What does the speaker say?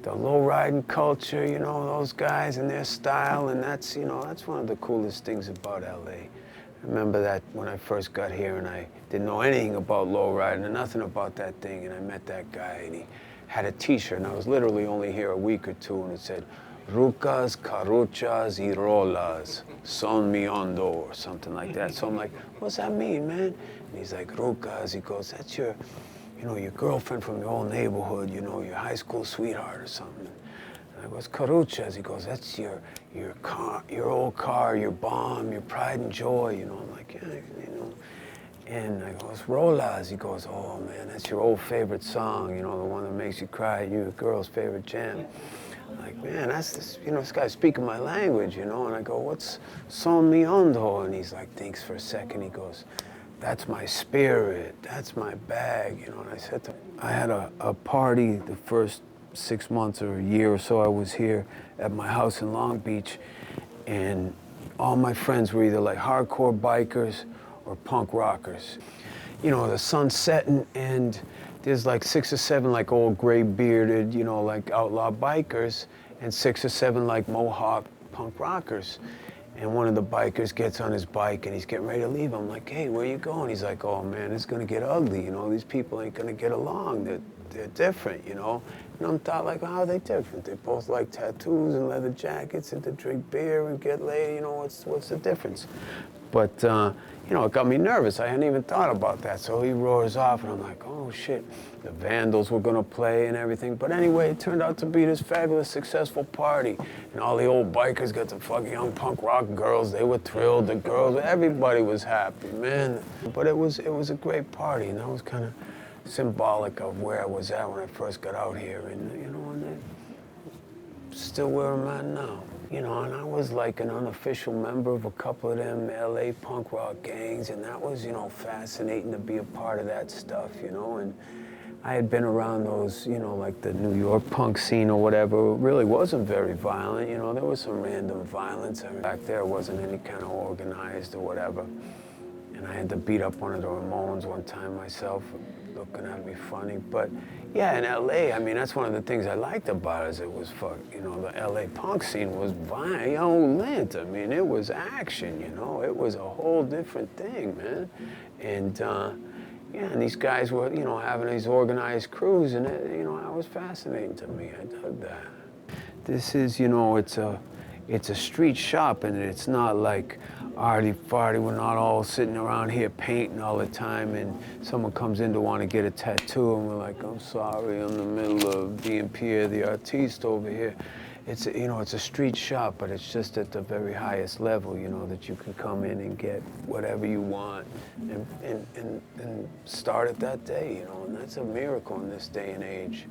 the low-riding culture, you know, those guys and their style, and that's, you know, that's one of the coolest things about LA. I remember that when I first got here and I didn't know anything about lowriding and nothing about that thing, and I met that guy and he had a t-shirt, and I was literally only here a week or two, and it said, Rucas, Caruchas y Rolas, son mi hondo, or something like that. So I'm like, what's that mean, man? And he's like, Rucas, he goes, that's your, you know, your girlfriend from your old neighborhood, you know, your high school sweetheart or something. And I goes, Caruchas, he goes, that's your car, your old car, your bomb, your pride and joy, you know. I'm like, yeah, you know. And I goes, Rolas, he goes, oh man, that's your old favorite song, you know, the one that makes you cry, your girl's favorite jam. I'm like, man, that's this, you know, this guy's speaking my language, you know, and I go, what's son mi hondo? And he's like, thinks for a second, he goes, that's my spirit, that's my bag, you know. And I said to him, I had a party the first 6 months or a year or so I was here at my house in Long Beach, and all my friends were either like hardcore bikers or punk rockers. You know, the sun's setting and there's like 6 or 7 like old gray bearded, you know, like outlaw bikers, and 6 or 7 like Mohawk punk rockers. And one of the bikers gets on his bike and he's getting ready to leave. I'm like, hey, where you going? He's like, oh man, it's gonna get ugly, you know, these people ain't gonna get along. They're different, you know. And I'm thought like, how are they different? They both like tattoos and leather jackets and to drink beer and get laid, you know, what's the difference? But, you know, it got me nervous. I hadn't even thought about that. So he roars off and I'm like, oh shit. The Vandals were gonna play and everything. But anyway, it turned out to be this fabulous, successful party. And all the old bikers got the fucking young punk rock girls. They were thrilled, the girls, everybody was happy, man. But it was a great party, and that was kind of symbolic of where I was at when I first got out here. And, you know, and still where I'm at now. You know, and I was like an unofficial member of a couple of them LA punk rock gangs, and that was, you know, fascinating to be a part of that stuff, you know. And I had been around those, you know, like the New York punk scene or whatever. It really wasn't very violent, you know. There was some random violence. Back there wasn't any kind of organized or whatever. And I had to beat up one of the Ramones one time myself, looking at me funny. But yeah, in LA, I mean, that's one of the things I liked about it, is it was, you know, the LA punk scene was violent, you know, lit. I mean, it was action, you know. It was a whole different thing, man. And yeah, and these guys were, you know, having these organized crews, and it, you know, that was fascinating to me. I dug that. This is, you know, it's a street shop, and it's not like arty-farty. We're not all sitting around here painting all the time, and someone comes in to want to get a tattoo, and we're like, I'm sorry, I'm in the middle of being Pierre the artiste over here. It's, you know, it's a street shop, but it's just at the very highest level, you know, that you can come in and get whatever you want and start it that day, you know, and that's a miracle in this day and age.